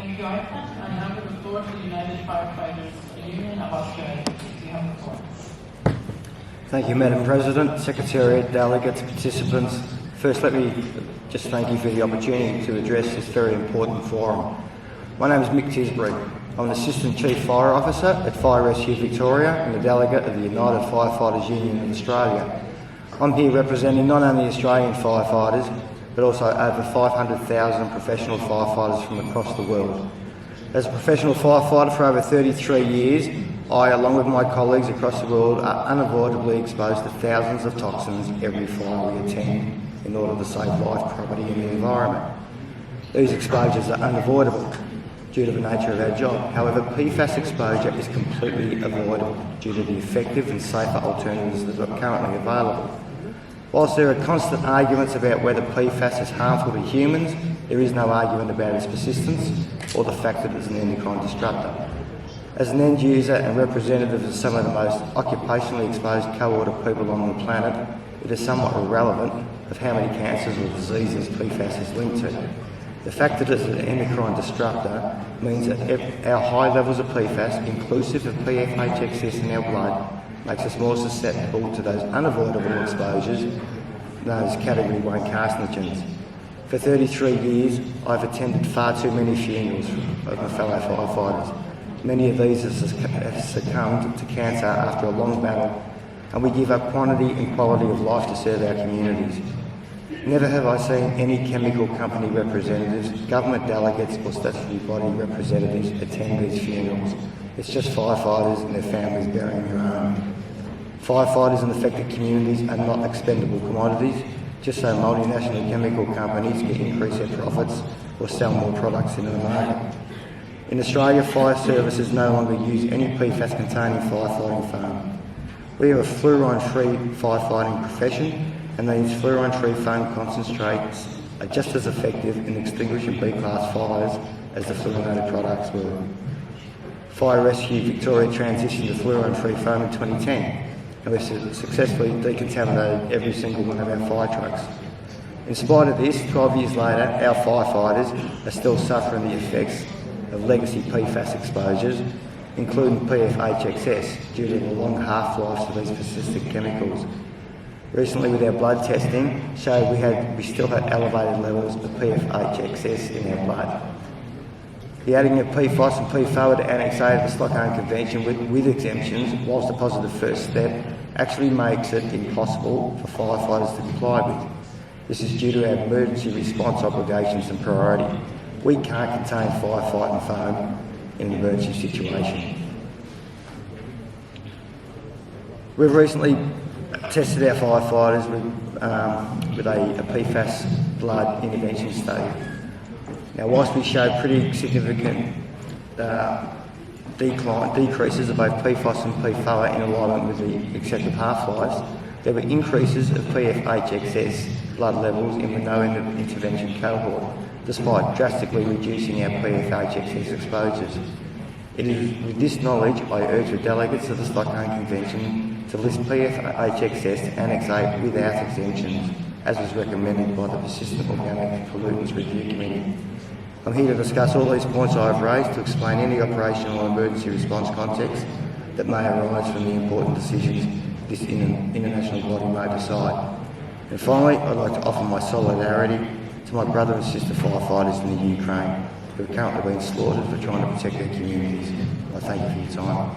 Thank you, IPEN. I now give the floor to the United Firefighters Union of Australia. You have the floor. Thank you, Madam President, Secretariat, delegates, participants. First, let me just thank you for the opportunity to address this very important forum. My name is Mick Tisbury. I'm an Assistant Chief Fire Officer at Fire Rescue Victoria and a delegate of the United Firefighters Union of Australia. I'm here representing not only Australian firefighters, but also over 500,000 professional firefighters from across the world. As a professional firefighter for over 33 years, I, along with my colleagues across the world, are unavoidably exposed to thousands of toxins every fire we attend in order to save life, property and the environment. These exposures are unavoidable due to the nature of our job. However, PFAS exposure is completely avoidable due to the effective and safer alternatives that are currently available. Whilst there are constant arguments about whether PFAS is harmful to humans, there is no argument about its persistence or the fact that it's an endocrine disruptor. As an end user and representative of some of the most occupationally exposed cohort of people on the planet, it is somewhat irrelevant of how many cancers or diseases PFAS is linked to. The fact that it's an endocrine disruptor means that our high levels of PFAS, inclusive of PFHxS in our blood, makes us more susceptible to those unavoidable exposures known as Category 1 carcinogens. For 33 years, I've attended far too many funerals of my fellow firefighters. Many of these have succumbed to cancer after a long battle, and we give up quantity and quality of life to serve our communities. Never have I seen any chemical company representatives, government delegates or statutory body representatives attend these funerals. It's just firefighters and their families burying their own. Firefighters in affected communities are not expendable commodities, just so multinational chemical companies can increase their profits or sell more products into the market. In Australia, fire services no longer use any PFAS-containing firefighting foam. We are a fluorine-free firefighting profession, and these fluorine-free foam concentrates are just as effective in extinguishing B-class fires as the fluorinated products were. Fire Rescue Victoria transitioned to fluorine-free foam in 2010, and we've successfully decontaminated every single one of our fire trucks. In spite of this, 12 years later, our firefighters are still suffering the effects of legacy PFAS exposures, including PFHxS, due to the long half-lives of these persistent chemicals. Recently, with our blood testing, showed we still had elevated levels of PFHxS in our blood. The adding of PFAS and PFOA to Annex A of the Stockholm Convention with exemptions, whilst a positive first step, actually makes it impossible for firefighters to comply with. This is due to our emergency response obligations and priority. We can't contain firefighting foam in an emergency situation. We've recently tested our firefighters with a PFAS blood intervention study. Now, whilst we showed pretty significant decreases of both PFAS and PFOA in alignment with the accepted half-lives, there were increases of PFHxS blood levels in the no intervention cohort, despite drastically reducing our PFHxS exposures. It is with this knowledge I urge the delegates of the Stockholm Convention to list PFHxS to Annex A without exemptions, as was recommended by the Persistent Organic Pollutants Review Committee. I'm here to discuss all these points I have raised to explain any operational or emergency response context that may arise from the important decisions this international body may decide. And finally, I'd like to offer my solidarity to my brother and sister firefighters in the Ukraine who are currently being slaughtered for trying to protect their communities. I thank you for your time.